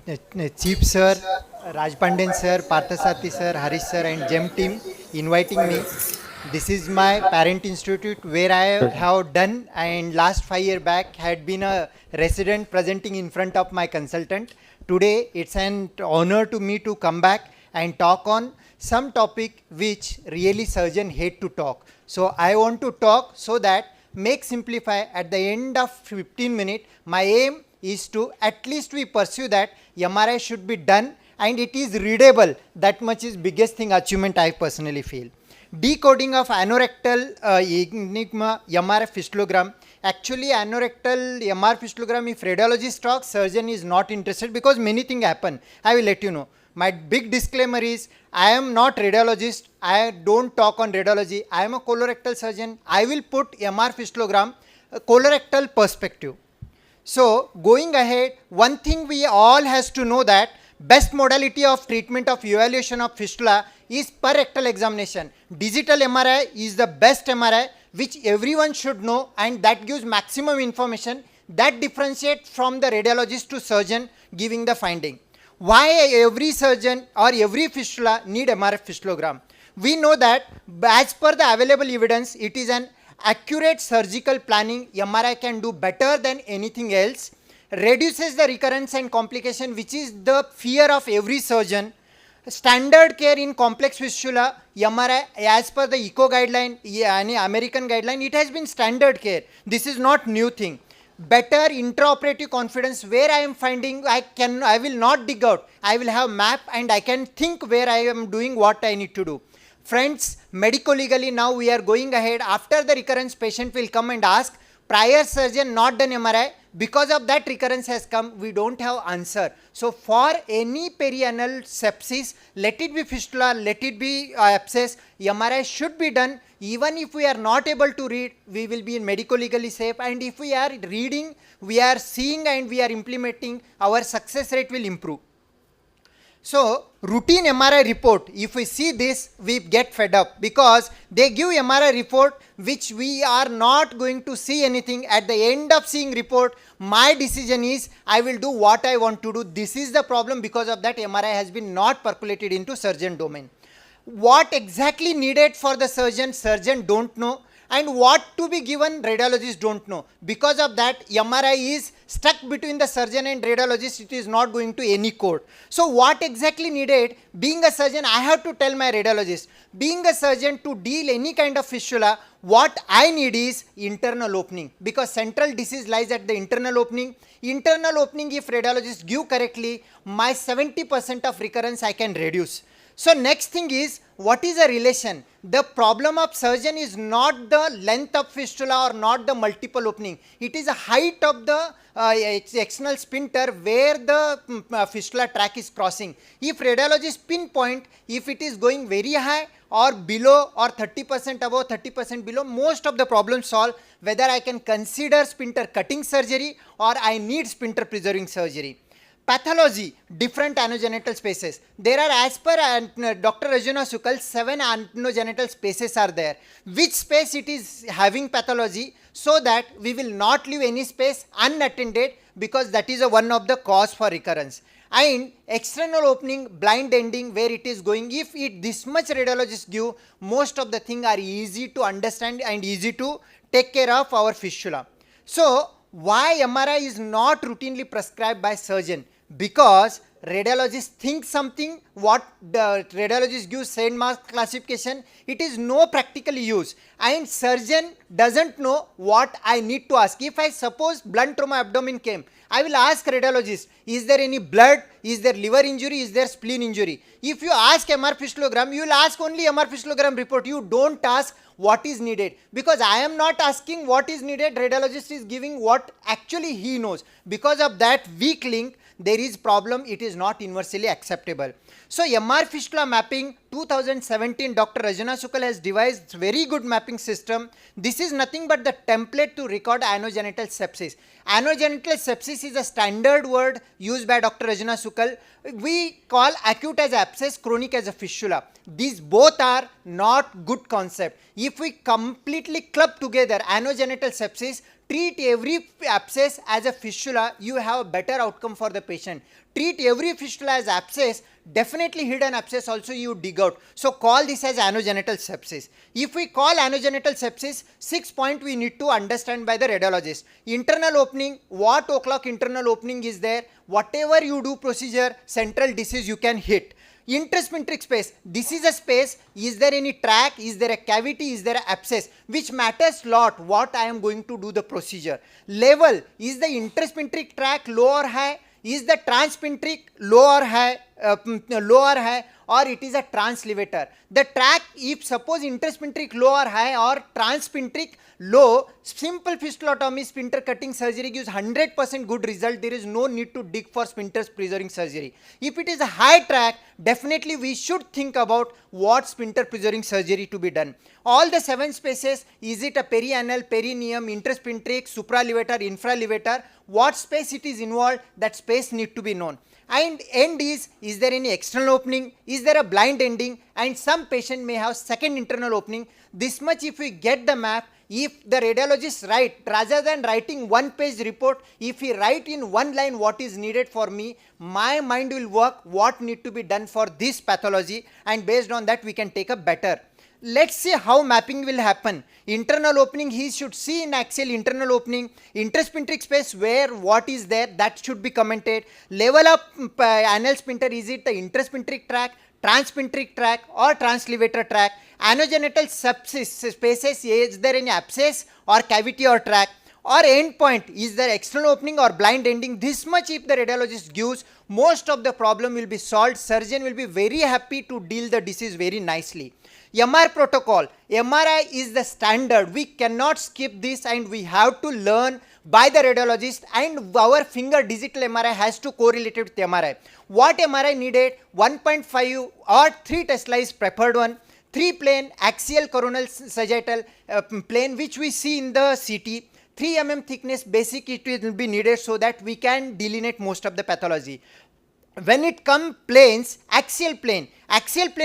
Chief Sir, Rajpandan Sir, Parthasati Sir, Harish Sir and GEM team inviting me. This is my parent institute where I have done, and last 5 years back had been a resident presenting in front of my consultant. Today it's an honor to me to come back and talk on some topic which really surgeon hate to talk. So I want to talk so that make simplify at the end of 15 minutes. My aim is to at least we pursue that MRI should be done and it is readable. That much is biggest thing achievement I personally feel. Decoding of anorectal Enigma MRI Fistulogram. Actually anorectal MRI Fistulogram, if radiologist talks, surgeon is not interested because many things happen. I will let you know. My big disclaimer is I am not radiologist. I don't talk on radiology. I am a colorectal surgeon. I will put MR Fistulogram colorectal perspective. So going ahead, one thing we all has to know that best modality of treatment of evaluation of fistula is per rectal examination. Digital MRI is the best MRI which everyone should know, and that gives maximum information that differentiates from the radiologist to surgeon giving the finding. Why every surgeon or every fistula need MRI Fistulogram? We know that as per the available evidence, it is an accurate surgical planning. MRI can do better than anything else, reduces the recurrence and complication, which is the fear of every surgeon. Standard care in complex fistula, MRI as per the ECO guideline, American guideline, it has been standard care. This is not new thing. Better intraoperative confidence, where I am finding I will not dig out. I will have map and I can think where I am doing what I need to do. Friends, medico-legally now we are going ahead. After the recurrence, patient will come and ask, prior surgeon not done MRI, because of that recurrence has come, we don't have answer. So for any perianal sepsis, let it be fistula, let it be abscess, MRI should be done. Even if we are not able to read, we will be medico-legally safe, and if we are reading, we are seeing and we are implementing, our success rate will improve. So routine MRI report, if we see this, we get fed up because they give MRI report which we are not going to see anything. At the end of seeing report, my decision is I will do what I want to do. This is the problem. Because of that, MRI has been not percolated into surgeon domain. What exactly needed for the surgeon, surgeon don't know, and what to be given, radiologist don't know. Because of that, MRI is stuck between the surgeon and radiologist. It is not going to any code. So what exactly needed? Being a surgeon, I have to tell my radiologist. Being a surgeon, to deal any kind of fistula, what I need is internal opening, because central disease lies at the internal opening. Internal opening, if radiologist give correctly, my 70% of recurrence I can reduce. So next thing is, what is a relation? The problem of surgeon is not the length of fistula or not the multiple opening. It is the height of the external sphincter where the fistula tract is crossing. If radiologist pinpoint, if it is going very high or below or 30% above, 30% below, most of the problems solve, whether I can consider sphincter cutting surgery or I need sphincter preserving surgery. Pathology, different anogenital spaces. There are, as per Dr. Rajuna Sukal, 7 anogenital spaces are there. Which space it is having pathology, so that we will not leave any space unattended, because that is one of the cause for recurrence. And external opening, blind ending, where it is going, if it this much radiologists give, most of the things are easy to understand and easy to take care of our fistula. So why MRI is not routinely prescribed by surgeon? Because radiologist thinks something, what the radiologist gives Saint Mark classification, it is no practical use, and surgeon doesn't know what I need to ask. If I suppose blunt trauma abdomen came, I will ask radiologist, is there any blood, is there liver injury, is there spleen injury? If you ask MR Fistulogram, you will ask only MR Fistulogram report, you don't ask what is needed, because I am not asking what is needed, radiologist is giving what actually he knows. Because of that weak link, there is problem, it is not universally acceptable. So MR fistula mapping, 2017 Dr. Rajana Sukal has devised very good mapping system. This is nothing but the template to record anogenital sepsis. Anogenital sepsis is a standard word used by Dr. Rajana Sukal. We call acute as abscess, chronic as a fistula. These both are not good concept. If we completely club together anogenital sepsis, treat every abscess as a fistula, you have a better outcome for the patient. treat every fistula as abscess, definitely hidden abscess also you dig out. So call this as anogenital sepsis. If we call anogenital sepsis, 6 point we need to understand by the radiologist. Internal opening, what o'clock internal opening is there, whatever you do procedure, central disease you can hit. Intersphincteric space, this is a space, is there any tract, is there a cavity, is there an abscess, which matters lot what I am going to do the procedure. Level, is the intersphincteric tract low or high, is the transsphincteric low or high, or it is a translevator. The tract, if suppose intersphincteric low or high or transsphincteric low, simple fistulotomy sphincter cutting surgery gives 100% good result. There is no need to dig for sphincters preserving surgery. If it is a high tract, definitely we should think about what sphincter preserving surgery to be done. All the 7 spaces, is it a perianal, perineum, intersphincteric, supralevator, infralevator, what space it is involved, that space need to be known. And end is there any external opening, is there a blind ending, and some patient may have second internal opening. This much if we get the map, if the radiologist write, rather than writing 1-page report, if he write in 1 line what is needed for me, my mind will work what need to be done for this pathology, and based on that we can take a better. Let's see how mapping will happen. Internal opening, he should see in axial internal opening, intersphincteric space where what is there, that should be commented. Level up anal sphincter, is it the intersphincteric tract, transsphincteric tract or translevator tract. Anogenital sepsis spaces, is there any abscess or cavity or tract. Or end point, is there external opening or blind ending. This much if the radiologist gives, most of the problem will be solved. Surgeon will be very happy to deal the disease very nicely. MR protocol, MRI is the standard, we cannot skip this and we have to learn by the radiologist, and our finger digital MRI has to correlate with MRI. What MRI needed? 1.5 or 3 Tesla is preferred one. 3 plane axial coronal sagittal plane which we see in the CT. 3 mm thickness basic it will be needed so that we can delineate most of the pathology. When it comes planes, axial plane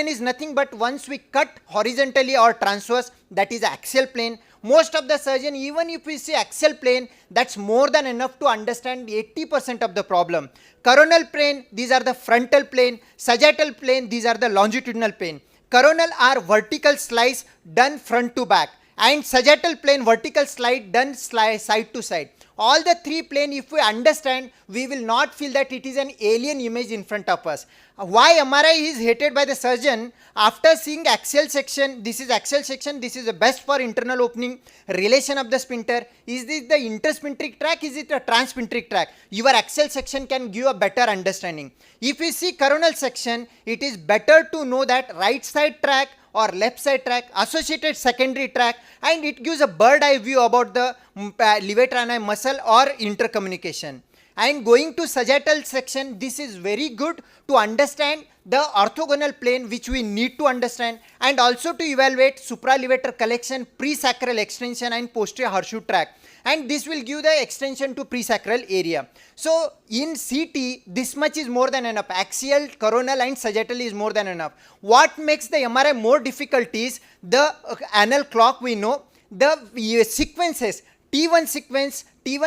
is nothing but once we cut horizontally or transverse, that is axial plane. Most of the surgeon, even if we see axial plane, that's more than enough to understand 80% of the problem. Coronal plane, these are the frontal plane. Sagittal plane, these are the longitudinal plane. Coronal are vertical slice done front to back, and sagittal plane vertical slide done side to side. All the 3 plane, if we understand, we will not feel that it is an alien image in front of us. Why MRI is hated by the surgeon? After seeing axial section, this is axial section, this is the best for internal opening, relation of the sphincter. Is this the intersphincteric tract? Is it a transsphincteric tract? Your axial section can give a better understanding. If we see coronal section, it is better to know that right side tract or left side tract, associated secondary tract, and it gives a bird eye view about the levator ani muscle or intercommunication. And going to sagittal section, this is very good to understand the orthogonal plane which we need to understand, and also to evaluate supralevator collection, presacral extension and posterior horseshoe tract, and this will give the extension to presacral area. So in CT, this much is more than enough. Axial, coronal and sagittal is more than enough. What makes the MRI more difficult is the anal clock. We know the sequences. T1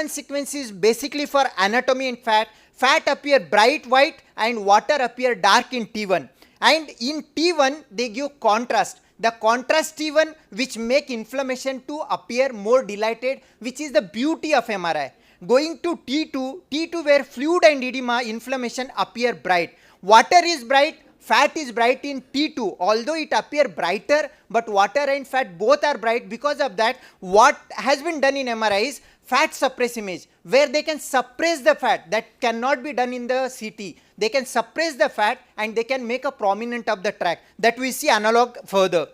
sequence is basically for anatomy and fat. Fat appear bright white and water appear dark in T1. And in T1, they give contrast. The contrast T1 which make inflammation to appear more dilated, which is the beauty of MRI. Going to T2 where fluid and edema inflammation appear bright. Water is bright, fat is bright in T2, although it appear brighter, but water and fat both are bright. Because of that, what has been done in MRI is fat suppress image, where they can suppress the fat. That cannot be done in the CT. They can suppress the fat and they can make a prominent of the tract, that we see analog further.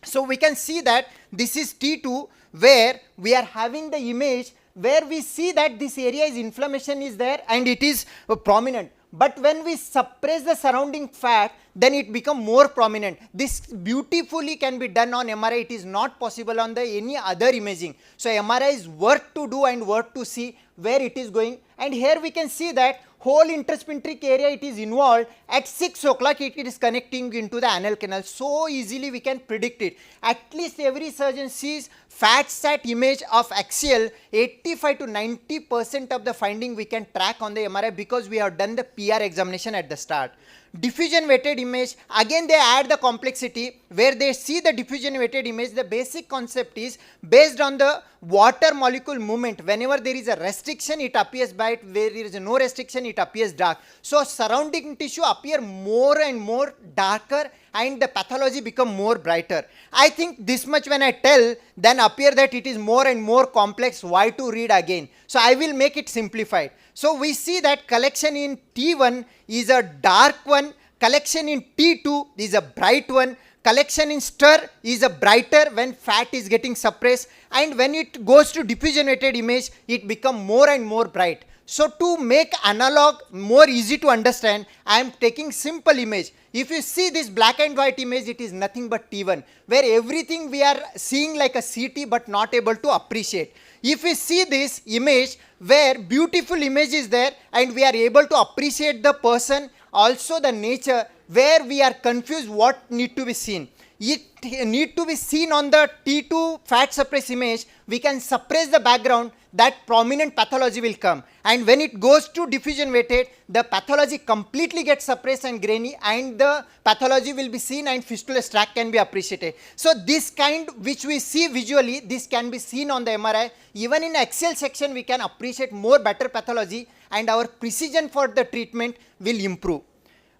So we can see that this is T2 where we are having the image where we see that this area is inflammation is there and it is prominent. But when we suppress the surrounding fat, then it becomes more prominent. This beautifully can be done on MRI. It is not possible on the any other imaging. So MRI is worth to do and worth to see where it is going. And here we can see that whole intersphincteric area it is involved. At 6 o'clock it is connecting into the anal canal. So easily we can predict it. At least every surgeon sees fat sat image of axial. 85 to 90% of the finding we can track on the MRI because we have done the PR examination at the start. Diffusion weighted image, again they add the complexity where they see the diffusion weighted image. The basic concept is based on the water molecule movement. Whenever there is a restriction it appears bright, where there is no restriction it appears dark. So surrounding tissue appear more and more darker and the pathology become more brighter. I think this much when I tell, then appear that it is more and more complex. Why to read again? So I will make it simplified. So we see that collection in T1 is a dark one, collection in T2 is a bright one, collection in stir is a brighter when fat is getting suppressed, and when it goes to diffusion weighted image it become more and more bright. So to make analog more easy to understand, I am taking simple image. If you see this black and white image, it is nothing but T1, where everything we are seeing like a CT but not able to appreciate. If we see this image where beautiful image is there and we are able to appreciate the person, also the nature, where we are confused what need to be seen. It need to be seen on the T2 fat suppress image. We can suppress the background, that prominent pathology will come, and when it goes to diffusion weighted, the pathology completely gets suppressed and grainy and the pathology will be seen and fistulous tract can be appreciated. So this kind which we see visually, this can be seen on the MRI. Even in axial section we can appreciate more better pathology and our precision for the treatment will improve.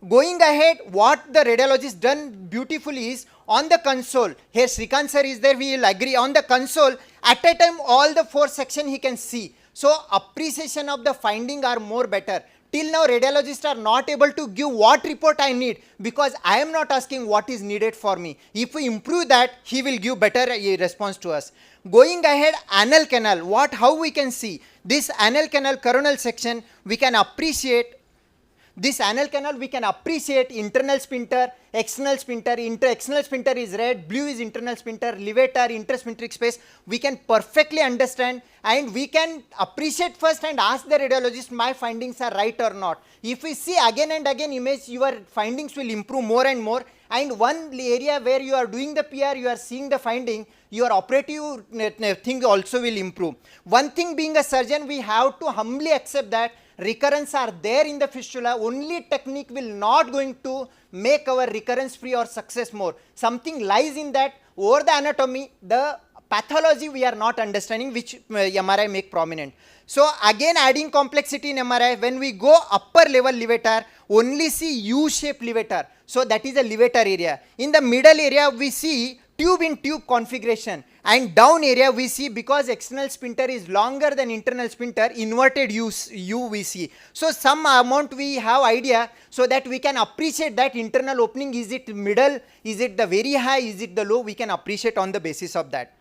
Going ahead, what the radiologist done beautifully is on the console. Here Srikant sir is there, we will agree. On the console, at a time all the 4 section he can see. So appreciation of the finding are more better. Till now radiologists are not able to give what report I need because I am not asking what is needed for me. If we improve that, he will give better response to us. Going ahead, anal canal, how we can see this anal canal coronal section, we can appreciate this anal canal, we can appreciate internal sphincter, external sphincter. External sphincter is red, blue is internal sphincter, levator, intersphincteric space. We can perfectly understand and we can appreciate first and ask the radiologist, my findings are right or not. If we see again and again image, your findings will improve more and more. And one area where you are doing the PR, you are seeing the finding, your operative thing also will improve. One thing, being a surgeon, we have to humbly accept that recurrence are there in the fistula. Only technique will not going to make our recurrence free or success more. Something lies in that. Over the anatomy, the pathology we are not understanding, which MRI make prominent. So again, adding complexity in MRI, when we go upper level levator, only see U-shaped levator. So that is a levator area. In the middle area, we see tube in tube configuration, and down area we see, because external sphincter is longer than internal sphincter, inverted U we see. So some amount we have idea, so that we can appreciate that internal opening, is it middle, is it the very high, is it the low, we can appreciate on the basis of that.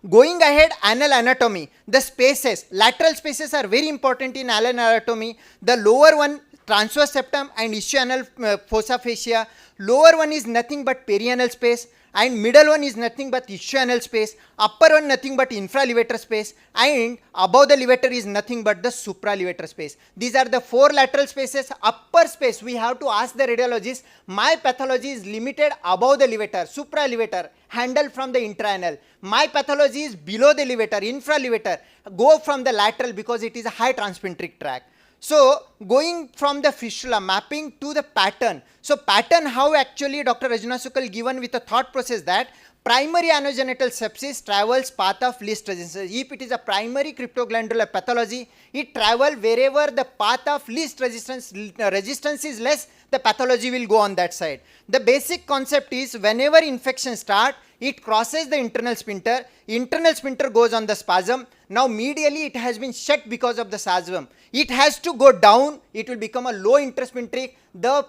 Going ahead, anal anatomy, the spaces, lateral spaces are very important in anal anatomy. The lower one, transverse septum and ischianal fossa fascia. Lower one is nothing but perianal space, and middle one is nothing but ischianal space, upper one nothing but infralevator space, and above the levator is nothing but the supralevator space. These are the 4 lateral spaces. Upper space, we have to ask the radiologist, my pathology is limited above the levator, supralevator, handle from the intraanal. My pathology is below the levator, infralevator, go from the lateral because it is a high transsphincteric tract. So going from the fistula, mapping to the pattern. So pattern, how actually Dr. Rajna Sukal given with a thought process that primary anogenital sepsis travels path of least resistance. If it is a primary cryptoglandular pathology, it travel wherever the path of least resistance is less, the pathology will go on that side. The basic concept is, whenever infection start, it crosses the internal sphincter goes on the spasm. Now medially it has been shut because of the spasm. It has to go down, it will become a low intersphincteric. The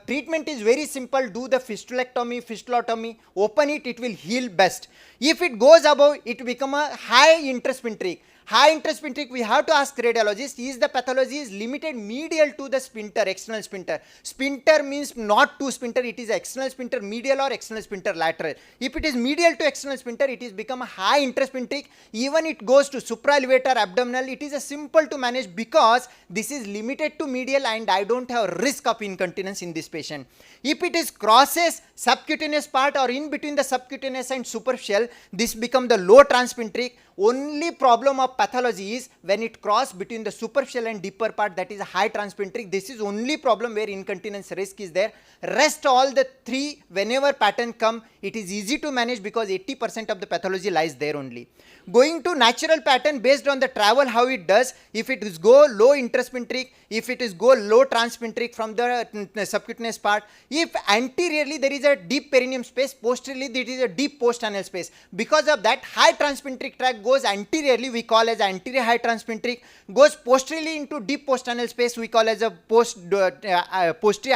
treatment is very simple, do the fistulotomy, open it, it will heal best. If it goes above, it will become a high intersphincteric. high intersphincteric, we have to ask radiologist, is the pathology is limited medial to the sphincter, external sphincter. Sphincter means not to sphincter, it is external sphincter medial or external sphincter lateral. If it is medial to external sphincter, it is become a high intersphincteric. Even it goes to supraelevator, abdominal, it is a simple to manage because this is limited to medial and I don't have risk of incontinence in this patient. If it is crosses subcutaneous part or in between the subcutaneous and superficial, this become the low transsphincteric. Only problem of pathology is when it cross between the superficial and deeper part, that is a high transsphincteric. This is only problem where incontinence risk is there. Rest all the three, whenever pattern come, it is easy to manage because 80% of the pathology lies there only. Going to natural pattern based on the travel, how it does. If it is go low intersphincteric, if it is go low transsphincteric from the subcutaneous part, if anteriorly there is a deep perineum space, posteriorly there is a deep postanal space. Because of that, high transsphincteric tract goes anteriorly, we call as anterior high transsphincteric, goes posteriorly into deep postanal space, we call as a posterior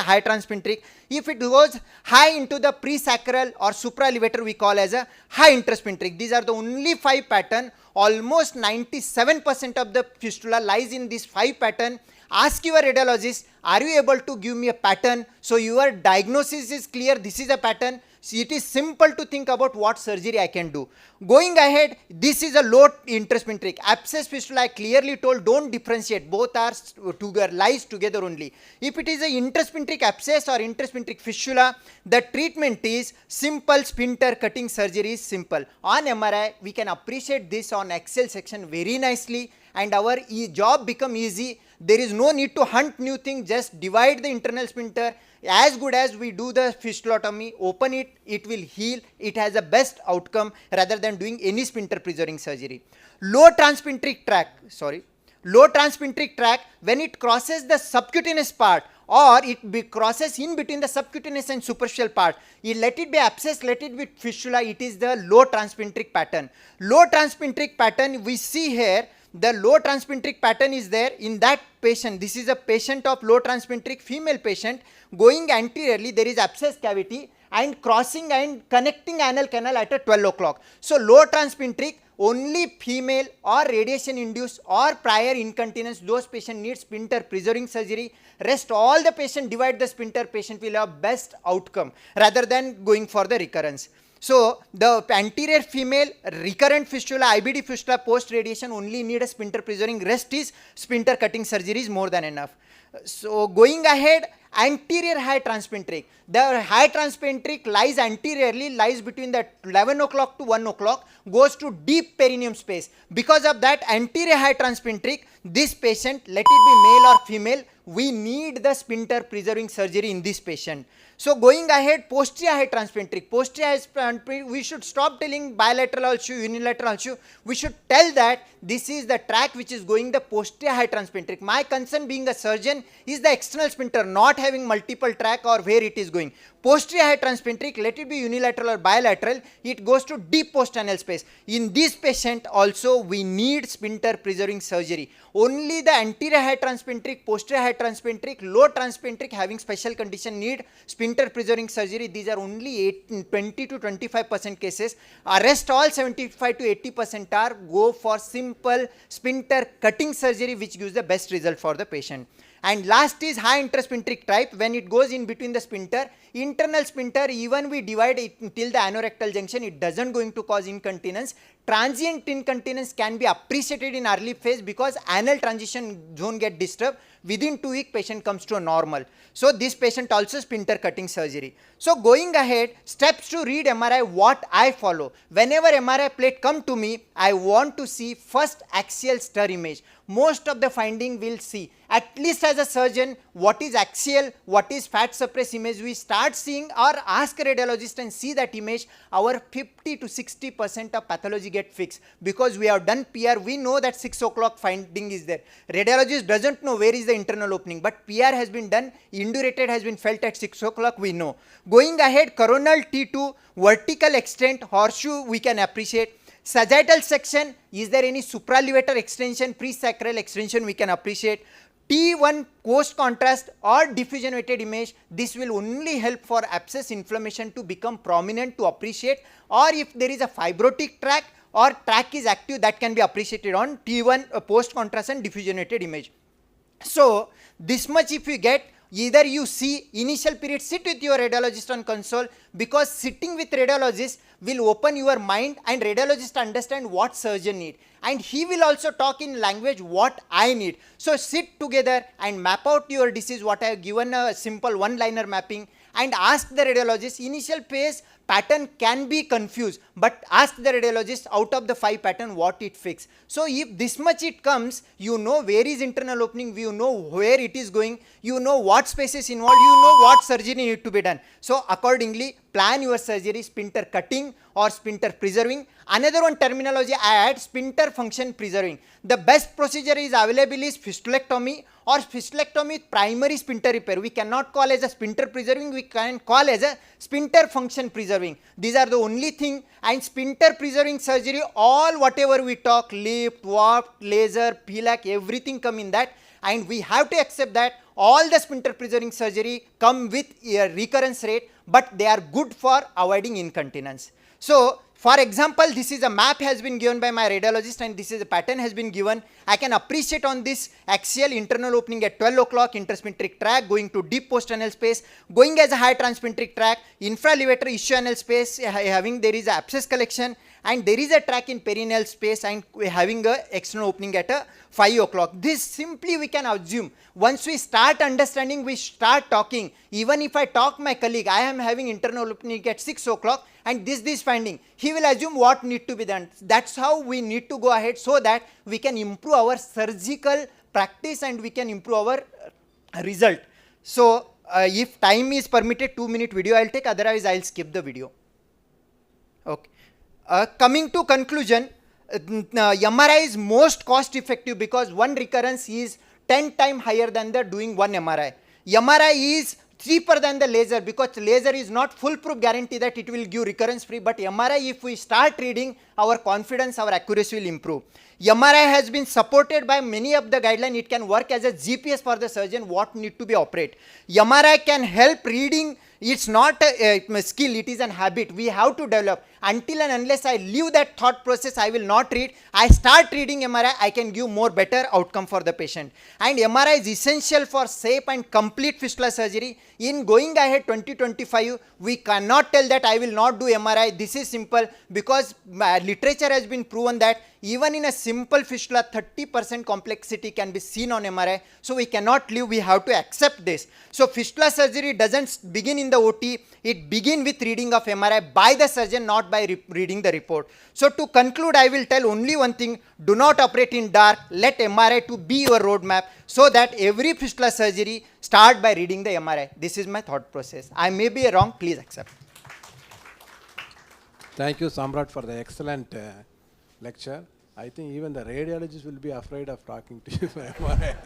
high transsphincteric. If it goes high into the presacral or supraelevator, we call as a high intersphincteric. These are the only 5 pattern. Almost 97% of the fistula lies in this 5 pattern. Ask your radiologist, are you able to give me a pattern? So your diagnosis is clear, this is a pattern. So it is simple to think about what surgery I can do. Going ahead, this is a low intersphincteric. Abscess fistula, I clearly told, don't differentiate. Both are lies together only. If it is a intersphincteric abscess or intersphincteric fistula, the treatment is simple sphincter cutting surgery is simple. On MRI, we can appreciate this on axial section very nicely and our job become easy. There is no need to hunt new thing, just divide the internal sphincter. As good as we do the fistulotomy, open it, it will heal. It has a best outcome rather than doing any sphincter preserving surgery. Low transsphincteric tract, when it crosses the subcutaneous part or it crosses in between the subcutaneous and superficial part, let it be abscess, let it be fistula, it is the low transsphincteric pattern. Low transsphincteric pattern we see here. The low transsphincteric pattern is there in that patient. This is a patient of low transsphincteric female patient. Going anteriorly, there is abscess cavity and crossing and connecting anal canal at a 12 o'clock. So low transsphincteric, only female or radiation induced or prior incontinence, those patient need sphincter preserving surgery. Rest all the patient, divide the sphincter, patient will have best outcome rather than going for the recurrence. So the anterior female recurrent fistula, IBD fistula post radiation only need a sphincter preserving, rest is sphincter cutting surgery is more than enough. So going ahead, anterior high transsphincteric. The high transsphincteric lies anteriorly, lies between the 11 o'clock to 1 o'clock, goes to deep perineum space. Because of that anterior high transsphincteric, this patient, let it be male or female, we need the sphincter preserving surgery in this patient. So going ahead, posterior high transsphincteric. Posterior high transsphincteric, we should stop telling bilateral also, unilateral also. We should tell that this is the tract which is going the posterior high transsphincteric. My concern being a surgeon is the external sphincter, not having multiple tract or where it is going. Posterior high transsphincteric, let it be unilateral or bilateral, it goes to deep postanal space. In this patient also we need sphincter preserving surgery. Only the anterior high transsphincteric, posterior high transsphincteric, low transsphincteric having special condition need sphincter preserving surgery. These are only 20 to 25% cases. Rest all 75 to 80% are go for simple sphincter cutting surgery which gives the best result for the patient. And last is high intersphincteric type. When it goes in between the sphincter, internal sphincter, even we divide it till the anorectal junction, it doesn't going to cause incontinence. Transient incontinence can be appreciated in early phase because anal transition zone get disturbed. Within 2 weeks, patient comes to a normal. So this patient also sphincter cutting surgery. So going ahead, steps to read MRI, what I follow. Whenever MRI plate come to me, I want to see first axial stir image. Most of the finding will see, at least as a surgeon, what is axial, what is fat suppress image. We start seeing or ask a radiologist and see that image, our 50 to 60% of pathology get fixed. Because we have done PR, we know that 6 o'clock finding is there. Radiologist doesn't know where is the internal opening, but PR has been done, indurated has been felt at 6 o'clock, we know. Going ahead, coronal T2, vertical extent, horseshoe we can appreciate. Sagittal section, is there any supraelevator extension, presacral extension we can appreciate. T1 post contrast or diffusion weighted image, this will only help for abscess inflammation to become prominent to appreciate, or if there is a fibrotic tract or tract is active, that can be appreciated on T1 post-contrast and diffusionated image. So this much if you get, either you see initial period, sit with your radiologist on console, because sitting with radiologist will open your mind and radiologist understand what surgeon need, and he will also talk in language what I need. So sit together and map out your disease, what I have given a simple one-liner mapping, and ask the radiologist. Initial phase pattern can be confused, but ask the radiologist out of the 5 pattern what it fix. So if this much it comes, you know where is internal opening, you know where it is going, you know what spaces involved, you know what surgery need to be done. So accordingly plan your surgery, sphincter cutting or sphincter preserving. Another one terminology I add, sphincter function preserving. The best procedure is available is fistulectomy or fistulectomy with primary sphincter repair. We cannot call as a sphincter preserving, we can call as a sphincter function preserving. These are the only thing. And sphincter preserving surgery, all whatever we talk, lift, warp, laser, PLAC, everything come in that, and we have to accept that all the sphincter preserving surgery come with a recurrence rate, but they are good for avoiding incontinence. So for example, this is a map has been given by my radiologist, and this is a pattern has been given. I can appreciate on this axial internal opening at 12 o'clock, intersphincteric tract going to deep post-anal space, going as a high transsphincteric tract, infralevator issue-anal space, having there is abscess collection, and there is a tract in perineal space, and having a external opening at a 5 o'clock. This simply we can assume. Once we start understanding, we start talking. Even if I talk my colleague, I am having internal opening at 6 o'clock, and this finding, he will assume what need to be done. That's how we need to go ahead, so that we can improve our surgical practice and we can improve our result. So if time is permitted, 2-minute video I'll take, otherwise I'll skip the video. Okay. Coming to conclusion, MRI is most cost effective because one recurrence is 10 times higher than the doing one MRI. MRI is cheaper than the laser because laser is not foolproof guarantee that it will give recurrence free, but MRI, if we start reading, our confidence, our accuracy will improve. MRI has been supported by many of the guidelines. It can work as a GPS for the surgeon what need to be operated. MRI can help reading. It's not a skill, it is an habit we have to develop. Until and unless I leave that thought process, I will not read. I start reading MRI, I can give more better outcome for the patient. And MRI is essential for safe and complete fistula surgery. In going ahead 2025, we cannot tell that I will not do MRI. This is simple because literature has been proven that even in a simple fistula, 30% complexity can be seen on MRI. So we cannot leave, we have to accept this. So fistula surgery doesn't begin in the OT, it begins with reading of MRI by the surgeon, not by reading the report. So to conclude, I will tell only one thing, do not operate in dark, let MRI to be your roadmap, so that every fistula surgery start by reading the MRI. This is my thought process. I may be wrong, please accept. Thank you, Samrat, for the excellent lecture. I think even the radiologists will be afraid of talking to you for MRI.